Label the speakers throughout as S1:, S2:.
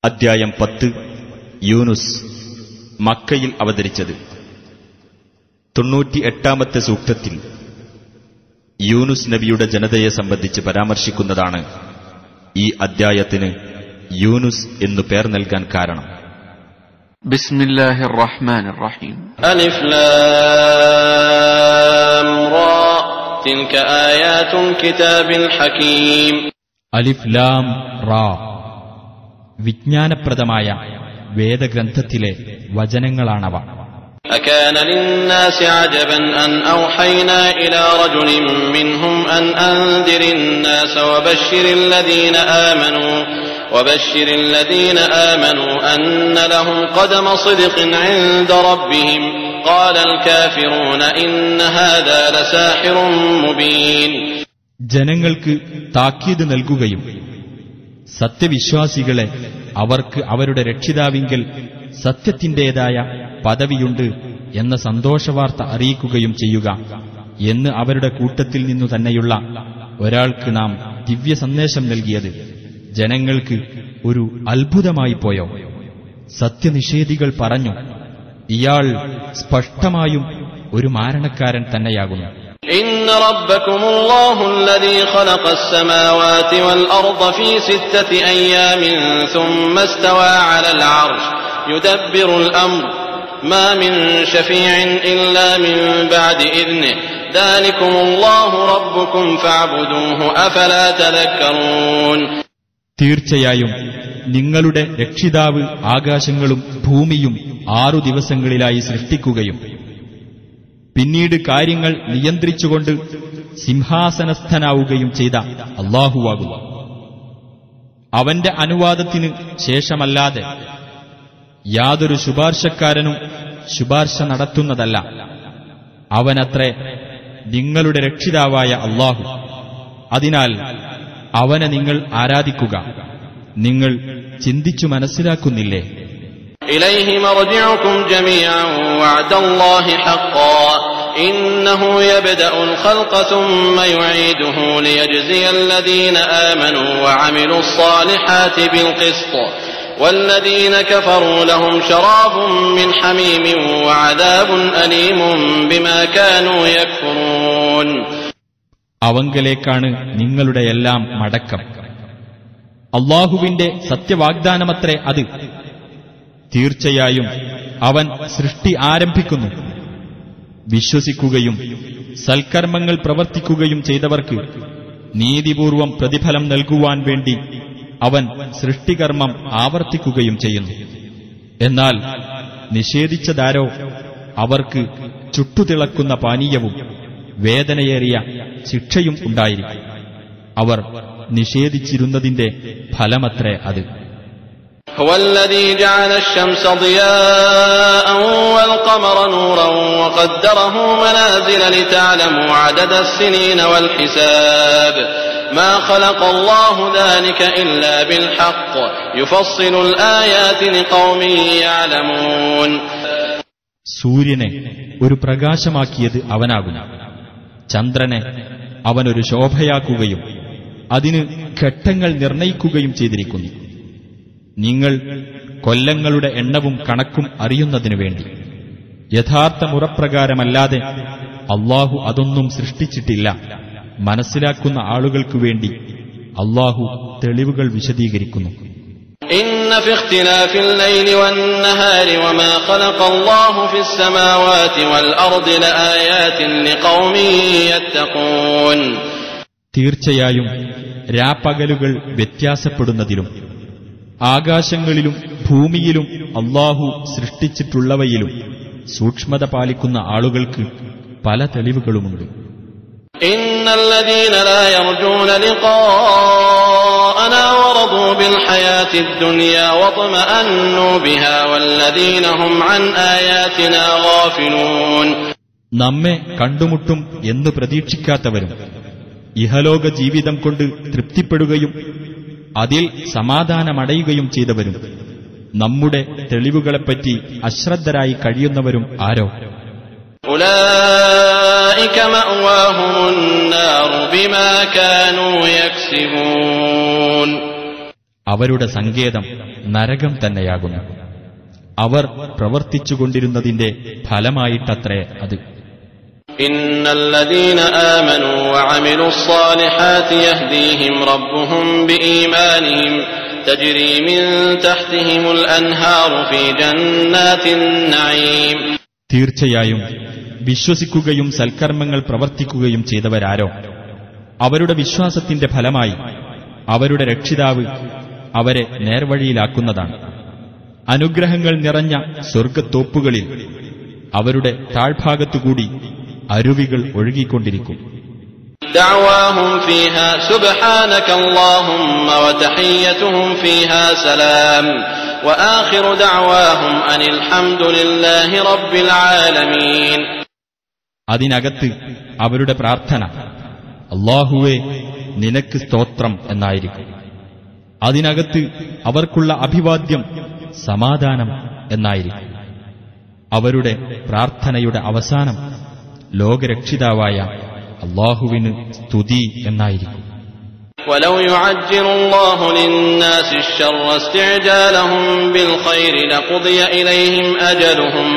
S1: അദ്ധ്യായം 10 യൂനുസ് മക്കയിൽ അവതരിച്ചത്. 98-ാമത്തെ സൂക്തത്തിൽ യൂനുസ് നബിയുടെ ജനതയെ സംബന്ധിച്ച് പരാമർശിക്കുന്നതാണ് ഈ അദ്ധ്യായത്തിന് യൂനുസ് എന്നു പേർ നൽകാൻ കാരണം.
S2: ബിസ്മില്ലാഹിർ റഹ്മാനിർ റഹീം.
S3: അലിഫ് ലാം റാ തിൽക ആയാതുൽ കിതാബിൽ ഹകീം.
S4: അലിഫ് ലാം റാ വിജ്ഞാനപ്രദമായ വേദഗ്രന്ഥത്തിലെ വചനങ്ങളാണവ.
S3: أكان للناس عجبا أن أوحينا إلى رجل منهم أن أنذر الناس وبشر الذين آمنوا أن لهم قدم صدق عند ربهم قال الكافرون إن هذا لساحر مبين.
S4: ജനങ്ങൾക്ക് താക്കീത് നൽകുകയും സത്യവിശ്വാസികളെ അവർക്ക് അവരുടെ രക്ഷിതാവിങ്കൽ സത്യത്തിന്റേതായ പദവിയുണ്ട് എന്ന സന്തോഷവാർത്ത അറിയിക്കുകയും ചെയ്യുക എന്ന് അവരുടെ കൂട്ടത്തിൽ നിന്നു തന്നെയുള്ള ഒരാൾക്ക് നാം ദിവ്യ സന്ദേശം നൽകിയത് ജനങ്ങൾക്ക് ഒരു അത്ഭുതമായി പോയോ? സത്യനിഷേധികൾ പറഞ്ഞു, ഇയാൾ സ്പഷ്ടമായും ഒരു മാരണക്കാരൻ തന്നെയാകുന്നു.
S3: إن ربكم الله الذي خلق السماوات والأرض في 6 أيام ثم استوى على العرش يدبر الأمر ما من شفيع إلا من بعد إذنه ذلكم الله ربكم فاعبدوه أفلا تذكرون.
S4: തീർച്ചയായും നിങ്ങളുടെ രക്ഷിതാവ് ആകാശങ്ങളും ഭൂമിയും 6 ദിവസങ്ങളിലായി സൃഷ്ടിക്കുകയും പിന്നീട് കാര്യങ്ങൾ നിയന്ത്രിച്ചുകൊണ്ട് സിംഹാസനസ്ഥനാവുകയും ചെയ്ത അല്ലാഹുവാകുന്നു. അവന്റെ അനുവാദത്തിന് ശേഷമല്ലാതെ യാതൊരു ശുപാർശക്കാരനും ശുപാർശ നടത്തുന്നതല്ല. അവനത്രേ നിങ്ങളുടെ രക്ഷിതാവായ അല്ലാഹു. അതിനാൽ അവനെ നിങ്ങൾ ആരാധിക്കുക. നിങ്ങൾ ചിന്തിച്ചു മനസ്സിലാക്കുന്നില്ലേ?
S3: إليه مرجعكم جميعا وعد الله حقا إنه يبدأ الخلق ثم يعيده ليجزي الذين آمنوا وعملوا الصالحات بالقسط والذين كفروا لهم شراب من حميم وعذاب أليم بما كانوا يكفرون.
S4: അവങ്കലേക്കാണ് നിങ്ങളുടെ എല്ലാം മടക്കം. അല്ലാഹുവിന്റെ സത്യവാഗ്ദാനമത്രേ അത്. തീർച്ചയായും അവൻ സൃഷ്ടി ആരംഭിക്കുന്നു. വിശ്വസിക്കുകയും സൽക്കർമ്മങ്ങൾ പ്രവർത്തിക്കുകയും ചെയ്തവർക്ക് നീതിപൂർവം പ്രതിഫലം നൽകുവാൻ വേണ്ടി അവൻ സൃഷ്ടികർമ്മം ആവർത്തിക്കുകയും ചെയ്യുന്നു. എന്നാൽ നിഷേധിച്ചതാരോ അവർക്ക് ചുട്ടുതിളക്കുന്ന പാനീയവും വേദനയേറിയ ശിക്ഷയും ഉണ്ടായിരിക്കും. അവർ നിഷേധിച്ചിരുന്നതിന്റെ ഫലമത്രേ അത്.
S3: هو الذي جعل الشمس ضياء والقمر نورا وقدره منازل لتعلموا عدد السنين والحساب ما خلق الله ذلك إلا بالحق يفصل الآيات لقوم يعلمون.
S4: സൂര്യനെ ഒരു പ്രകാശമാക്കിയത് അവനാകുന്നു. ചന്ദ്രനെ അവനൊരു ശോഭയാക്കുകയും അതിന് ഘട്ടങ്ങൾ നിർണയിക്കുകയും ചെയ്തിരിക്കുന്നു. നിങ്ങൾ കൊല്ലങ്ങളുടെ എണ്ണവും കണക്കും അറിയുന്നതിനു വേണ്ടി. യഥാർത്ഥ മുറപ്രകാരമല്ലാതെ അല്ലാഹു അതൊന്നും സൃഷ്ടിച്ചിട്ടില്ല. മനസ്സിലാക്കുന്ന ആളുകൾക്കു വേണ്ടി അല്ലാഹു തെളിവുകൾ വിശദീകരിക്കുന്നു.
S3: إن في اختلاف الليل والنهار وما خلق الله في السماوات والأرض لآيات لقوم يتقون.
S4: തീർച്ചയായും രാപ്പകലുകൾ വ്യത്യാസപ്പെടുന്നതിലും ആകാശങ്ങളിലും ഭൂമിയിലും അല്ലാഹു സൃഷ്ടിച്ചിട്ടുള്ളവയിലും സൂക്ഷ്മത പാലിക്കുന്ന ആളുകൾക്ക് പല തെളിവുകളുമുണ്ട്.
S3: ഇന്നല്ലദീന ലാ യർജൂന ലിഖാഅനാ വറദൂ ബിൽ ഹയാത്തിദ് ദുനിയാ വത്മഅന്നു ബിഹാ വല്ലദീന ഹും അൻ ആയാതിനാ ഗാഫിലൂൻ.
S4: നമ്മെ കണ്ടുമുട്ടും എന്ന് പ്രതീക്ഷിക്കാത്തവരും ഇഹലോക ജീവിതം കൊണ്ട് തൃപ്തിപ്പെടുകയും അതിൽ സമാധാനമടയുകയും ചെയ്തവരും നമ്മുടെ തെളിവുകളെപ്പറ്റി അശ്രദ്ധരായി കഴിയുന്നവരും ആരോ?
S3: ഉലൈക മഅവാഹുമുൻ നാർ ബിമാ കാനൂ യക്സിബൂൻ.
S4: അവരുടെ സങ്കേതം നരകം തന്നെയാകുന്നു. അവർ പ്രവർത്തിച്ചുകൊണ്ടിരുന്നതിന്റെ ഫലമായിട്ടത്രേ അത്.
S3: ഇന്നല്ലദീന ആമനൂ വഅമിലുസ് സ്വാലിഹാതി യഹ്ദീഹിം റബ്ബുഹും ബിഈമാനിഹിം തജ്രീ മിൻ തഹ്തിഹിമുൽ അൻഹാറു ഫീ ജന്നാത്തിൻ നഈം.
S4: തീർച്ചയായും വിശ്വസിക്കുകയും സൽക്കർമ്മങ്ങൾ പ്രവർത്തിക്കുകയും ചെയ്തവരാരോ അവരുടെ വിശ്വാസത്തിന്റെ ഫലമായി അവരുടെ രക്ഷിതാവ് അവരെ നേർവഴിയിലാക്കുന്നതാണ്. അനുഗ്രഹങ്ങൾ നിറഞ്ഞ സ്വർഗ്ഗത്തോപ്പുകളിൽ അവരുടെ താഴ്ഭാഗത്തുകൂടി അരുവികൾ ഒഴുകിക്കൊണ്ടിരിക്കും.
S3: ദഅവാഹും ഫീഹാ സുബ്ഹാനക അല്ലാഹുമ്മ വതഹിയ്യതുഹും ഫീഹാ സലാം വആഖിറു ദഅവാഹും അനിൽ ഹംദുലില്ലാഹി റബ്ബിൽ ആലമീൻ.
S4: അതിനകത്ത് അവരുടെ പ്രാർത്ഥന അല്ലാഹുവേ നിനക്ക് സ്തോത്രം എന്നായിരിക്കും. അതിനകത്ത് അവർക്കുള്ള അഭിവാദ്യം സമാധാനം എന്നായിരിക്കും. അവരുടെ പ്രാർത്ഥനയുടെ അവസാനം ലോകരക്ഷിതാവായ അല്ലാഹുവിന് സ്തുതി എന്നായിരിക്കും.
S3: വലൗ യുഅജ്ജിലുല്ലാഹു ലിന്നാസി അശ്ശർറ ഇസ്തിഅജാലഹും ബിൽഖൈരി ലഖുദിയ ഇലൈഹിം അജലുഹും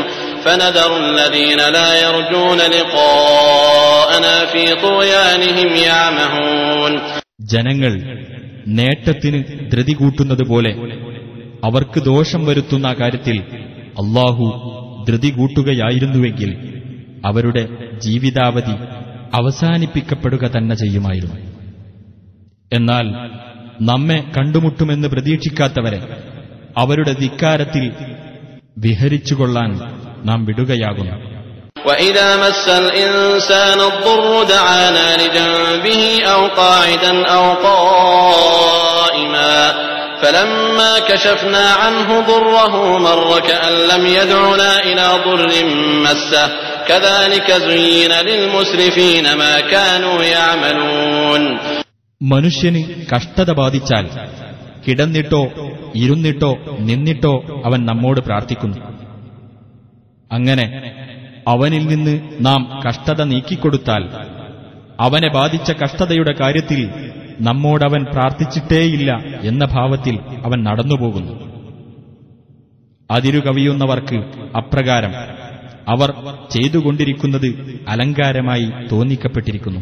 S3: ഫനദറു അല്ലദീന ലാ യർജൂന ലിഖാഅനാ ഫീ തുഗ്യാനിഹിം യഅമഹൂൻ.
S4: ജനങ്ങൾ നേട്ടത്തിന് ധൃതി കൂട്ടുന്നതുപോലെ അവർക്ക് ദോഷം വരുത്തുന്ന കാര്യത്തിൽ അല്ലാഹു ധൃതി കൂട്ടുകയായിരുന്നുവെങ്കിൽ അവരുടെ ജീവിതാവധി അവസാനിപ്പിക്കപ്പെടുക തന്നെ ചെയ്യുമായിരുന്നു. എന്നാൽ നമ്മെ കണ്ടുമുട്ടുമെന്ന് പ്രതീക്ഷിക്കാത്തവരെ അവരുടെ ധിക്കാരത്തിൽ വിഹരിച്ചുകൊള്ളാൻ നാം വിടുകയാകുന്നു.
S3: وَإِذَا مَسَّ الْإِنسَانَ الضُّرُّ دَعَانَا لِجَنبِهِ أَوْ قَاعِدًا أَوْ قَائِمًا فَلَمَّا كَشَفْنَا عَنْهُ ضُرَّهُ مَرَّ كَأَن لَّمْ يَدْعُنَا إِلَى ضُرٍّ مَّسَّهُ كَذَلِكَ زُيِّنَ لِلْمُسْرِفِينَ مَا كَانُوا يَعْمَلُونَ.
S4: മനുഷ്യന് കഷ്ടത ബാധിച്ചാൽ കിടന്നിട്ടോ ഇരുന്നിട്ടോ നിന്നിട്ടോ അവൻ നമ്മോട് പ്രാർത്ഥിക്കുന്നു. അങ്ങനെ അവനിൽ നിന്ന് നാം കഷ്ടത നീക്കിക്കൊടുത്താൽ അവനെ ബാധിച്ച കഷ്ടതയുടെ കാര്യത്തിൽ നമ്മോടവൻ പ്രാർത്ഥിച്ചിട്ടേയില്ല എന്ന ഭാവത്തിൽ അവൻ നടന്നുപോകുന്നു. അതിരുകവിയുന്നവർക്ക് അപ്രകാരം അവർ ചെയ്തുകൊണ്ടിരിക്കുന്നത് അലങ്കാരമായി തോന്നിക്കപ്പെട്ടിരിക്കുന്നു.